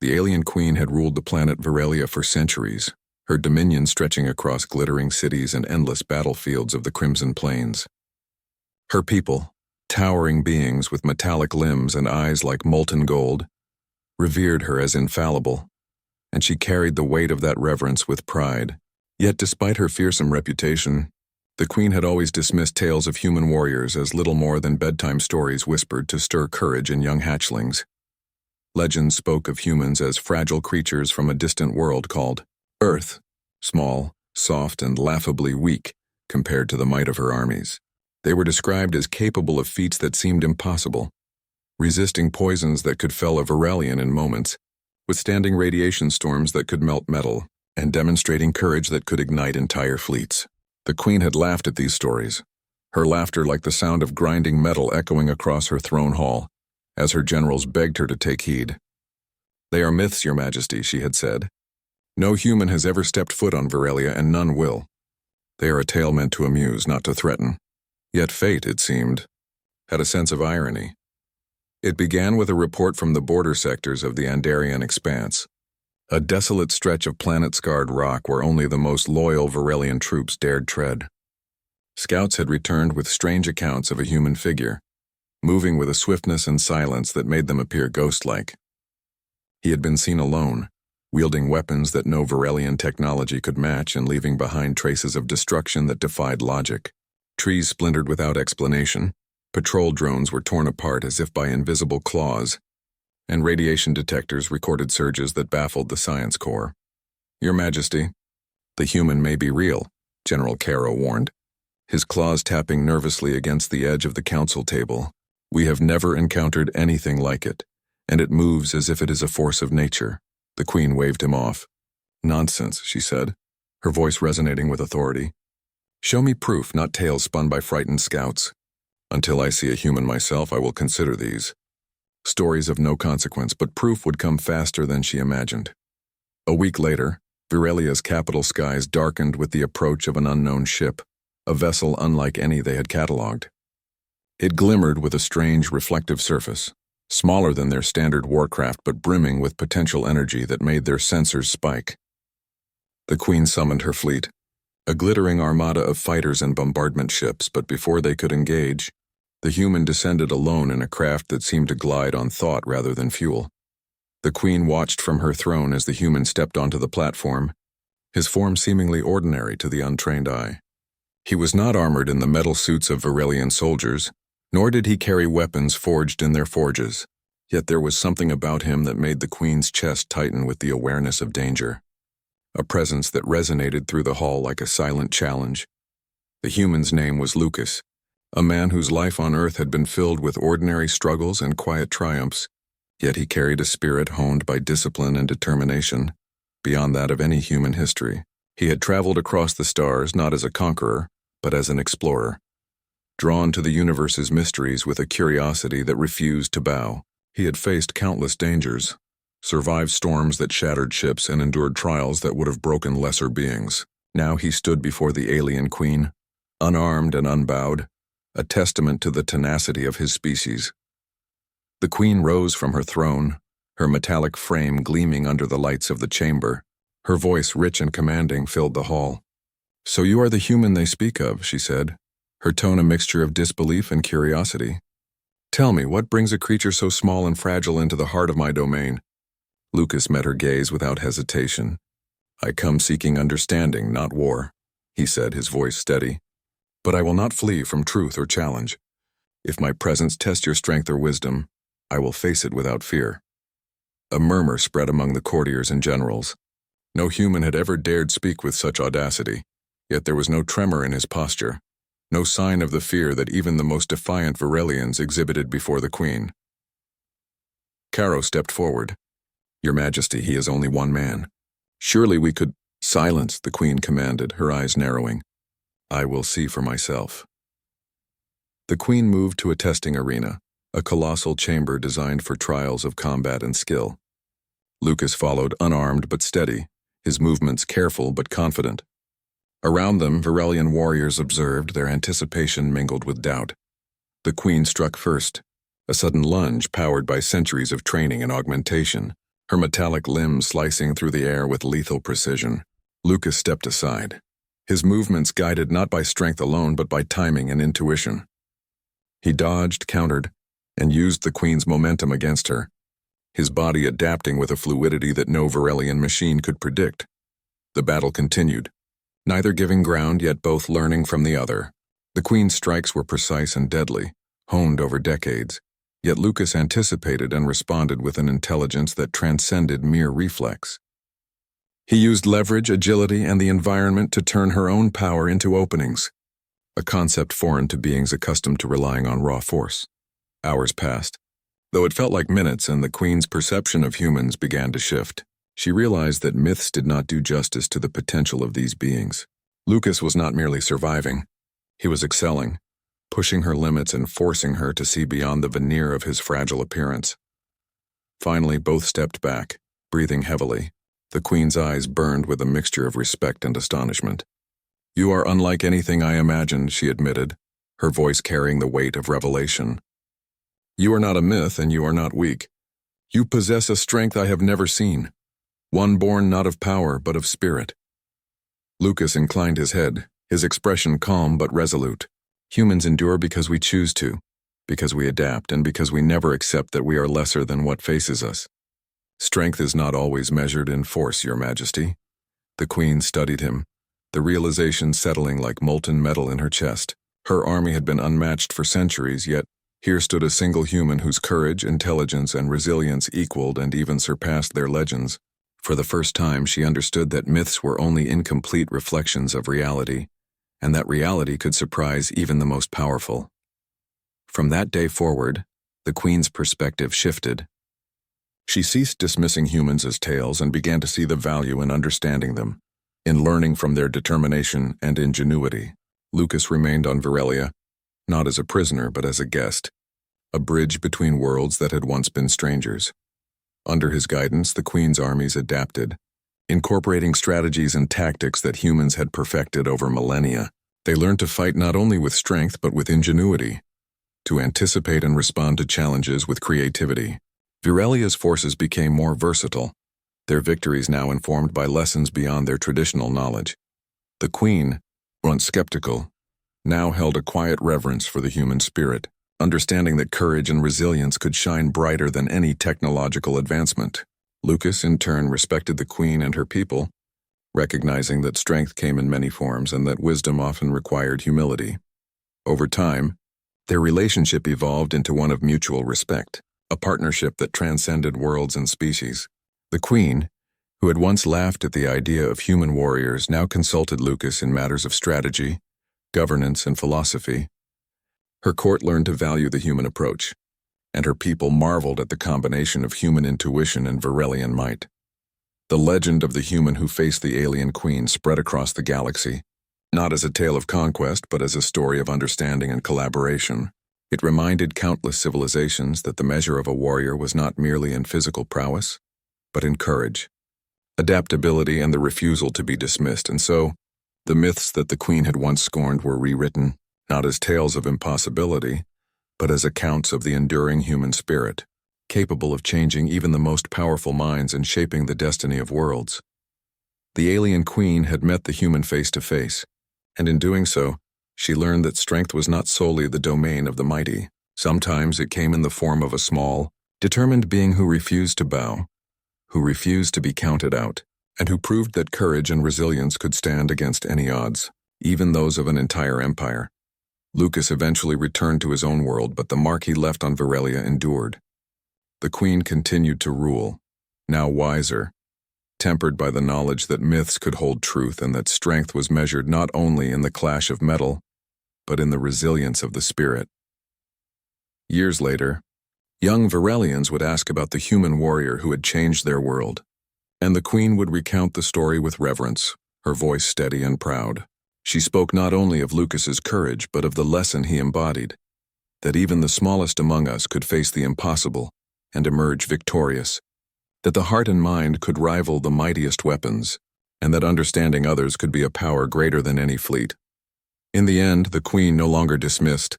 The alien queen had ruled the planet Virelia for centuries, her dominion stretching across glittering cities and endless battlefields of the Crimson Plains. Her people, towering beings with metallic limbs and eyes like molten gold, revered her as infallible, and she carried the weight of that reverence with pride. Yet despite her fearsome reputation, the queen had always dismissed tales of human warriors as little more than bedtime stories whispered to stir courage in young hatchlings. Legends spoke of humans as fragile creatures from a distant world called Earth, small, soft, and laughably weak compared to the might of her armies. They were described as capable of feats that seemed impossible, resisting poisons that could fell a Virelian in moments, withstanding radiation storms that could melt metal, and demonstrating courage that could ignite entire fleets. The queen had laughed at these stories, her laughter like the sound of grinding metal echoing across her throne hall, as her generals begged her to take heed. "They are myths, Your Majesty," she had said. "No human has ever stepped foot on Virelia, and none will. They are a tale meant to amuse, not to threaten." Yet fate, it seemed, had a sense of irony. It began with a report from the border sectors of the Andarian expanse, a desolate stretch of planet-scarred rock where only the most loyal Virelian troops dared tread. Scouts had returned with strange accounts of a human figure, moving with a swiftness and silence that made them appear ghost-like. He had been seen alone, wielding weapons that no Virelian technology could match and leaving behind traces of destruction that defied logic. Trees splintered without explanation, patrol drones were torn apart as if by invisible claws, and radiation detectors recorded surges that baffled the science corps. "Your Majesty, the human may be real," General Caro warned, his claws tapping nervously against the edge of the council table. "We have never encountered anything like it, and it moves as if it is a force of nature." The queen waved him off. "Nonsense," she said, her voice resonating with authority. "Show me proof, not tales spun by frightened scouts. Until I see a human myself, I will consider these. Stories of no consequence, but proof would come faster than she imagined." A week later, Virelia's capital skies darkened with the approach of an unknown ship, a vessel unlike any they had catalogued. It glimmered with a strange, reflective surface, smaller than their standard warcraft but brimming with potential energy that made their sensors spike. The queen summoned her fleet, a glittering armada of fighters and bombardment ships, but before they could engage, the human descended alone in a craft that seemed to glide on thought rather than fuel. The queen watched from her throne as the human stepped onto the platform, his form seemingly ordinary to the untrained eye. He was not armored in the metal suits of Virelian soldiers, nor did he carry weapons forged in their forges, yet there was something about him that made the queen's chest tighten with the awareness of danger. A presence that resonated through the hall like a silent challenge. The human's name was Lucas, a man whose life on Earth had been filled with ordinary struggles and quiet triumphs, yet he carried a spirit honed by discipline and determination, beyond that of any human history. He had traveled across the stars not as a conqueror, but as an explorer, drawn to the universe's mysteries with a curiosity that refused to bow. He had faced countless dangers, survived storms that shattered ships, and endured trials that would have broken lesser beings. Now he stood before the alien queen, unarmed and unbowed, a testament to the tenacity of his species. The queen rose from her throne, her metallic frame gleaming under the lights of the chamber. Her voice, rich and commanding, filled the hall. "So you are the human they speak of," she said, her tone a mixture of disbelief and curiosity. "Tell me, what brings a creature so small and fragile into the heart of my domain?" Lucas met her gaze without hesitation. "I come seeking understanding, not war," he said, his voice steady. "But I will not flee from truth or challenge. If my presence tests your strength or wisdom, I will face it without fear." A murmur spread among the courtiers and generals. No human had ever dared speak with such audacity, yet there was no tremor in his posture, no sign of the fear that even the most defiant Virelians exhibited before the queen. Caro stepped forward. "Your Majesty, he is only one man. Surely we could—" "Silence," the queen commanded, her eyes narrowing. "I will see for myself." The queen moved to a testing arena, a colossal chamber designed for trials of combat and skill. Lucas followed, unarmed but steady, his movements careful but confident. Around them, Virelian warriors observed, their anticipation mingled with doubt. The queen struck first, a sudden lunge powered by centuries of training and augmentation, her metallic limbs slicing through the air with lethal precision. Lucas stepped aside, his movements guided not by strength alone but by timing and intuition. He dodged, countered, and used the Queen's momentum against her, his body adapting with a fluidity that no Varelian machine could predict. The battle continued, neither giving ground yet both learning from the other. The Queen's strikes were precise and deadly, honed over decades, yet Lucas anticipated and responded with an intelligence that transcended mere reflex. He used leverage, agility, and the environment to turn her own power into openings, a concept foreign to beings accustomed to relying on raw force. Hours passed, though it felt like minutes, and the Queen's perception of humans began to shift. She realized that myths did not do justice to the potential of these beings. Lucas was not merely surviving, he was excelling, pushing her limits and forcing her to see beyond the veneer of his fragile appearance. Finally, both stepped back, breathing heavily. The Queen's eyes burned with a mixture of respect and astonishment. "You are unlike anything I imagined," she admitted, her voice carrying the weight of revelation. "You are not a myth and you are not weak. You possess a strength I have never seen, one born not of power but of spirit." Lucas inclined his head, his expression calm but resolute. "Humans endure because we choose to, because we adapt, and because we never accept that we are lesser than what faces us. Strength is not always measured in force, Your Majesty." The Queen studied him, the realization settling like molten metal in her chest. Her army had been unmatched for centuries, yet here stood a single human whose courage, intelligence, and resilience equaled and even surpassed their legends. For the first time, she understood that myths were only incomplete reflections of reality, and that reality could surprise even the most powerful. From that day forward, the Queen's perspective shifted. She ceased dismissing humans as tales and began to see the value in understanding them, in learning from their determination and ingenuity. Lucas remained on Varelia, not as a prisoner but as a guest, a bridge between worlds that had once been strangers. Under his guidance, the Queen's armies adapted, incorporating strategies and tactics that humans had perfected over millennia. They learned to fight not only with strength but with ingenuity, to anticipate and respond to challenges with creativity. Varelia's forces became more versatile, their victories now informed by lessons beyond their traditional knowledge. The Queen, once skeptical, now held a quiet reverence for the human spirit, understanding that courage and resilience could shine brighter than any technological advancement. Lucas, in turn, respected the Queen and her people, recognizing that strength came in many forms and that wisdom often required humility. Over time, their relationship evolved into one of mutual respect, a partnership that transcended worlds and species. The Queen, who had once laughed at the idea of human warriors, now consulted Lucas in matters of strategy, governance, and philosophy. Her court learned to value the human approach, and her people marveled at the combination of human intuition and Varelian might. The legend of the human who faced the alien Queen spread across the galaxy, not as a tale of conquest but as a story of understanding and collaboration. It reminded countless civilizations that the measure of a warrior was not merely in physical prowess, but in courage, adaptability, and the refusal to be dismissed. And so, the myths that the Queen had once scorned were rewritten, not as tales of impossibility, but as accounts of the enduring human spirit, capable of changing even the most powerful minds and shaping the destiny of worlds. The alien Queen had met the human face to face, and in doing so, she learned that strength was not solely the domain of the mighty. Sometimes it came in the form of a small, determined being who refused to bow, who refused to be counted out, and who proved that courage and resilience could stand against any odds, even those of an entire empire. Lucas eventually returned to his own world, but the mark he left on Varelia endured. The Queen continued to rule, now wiser, tempered by the knowledge that myths could hold truth and that strength was measured not only in the clash of metal, but in the resilience of the spirit. Years later, young Varelians would ask about the human warrior who had changed their world, and the Queen would recount the story with reverence, her voice steady and proud. She spoke not only of Lucas's courage, but of the lesson he embodied, that even the smallest among us could face the impossible and emerge victorious, that the heart and mind could rival the mightiest weapons, and that understanding others could be a power greater than any fleet. In the end, the Queen no longer dismissed,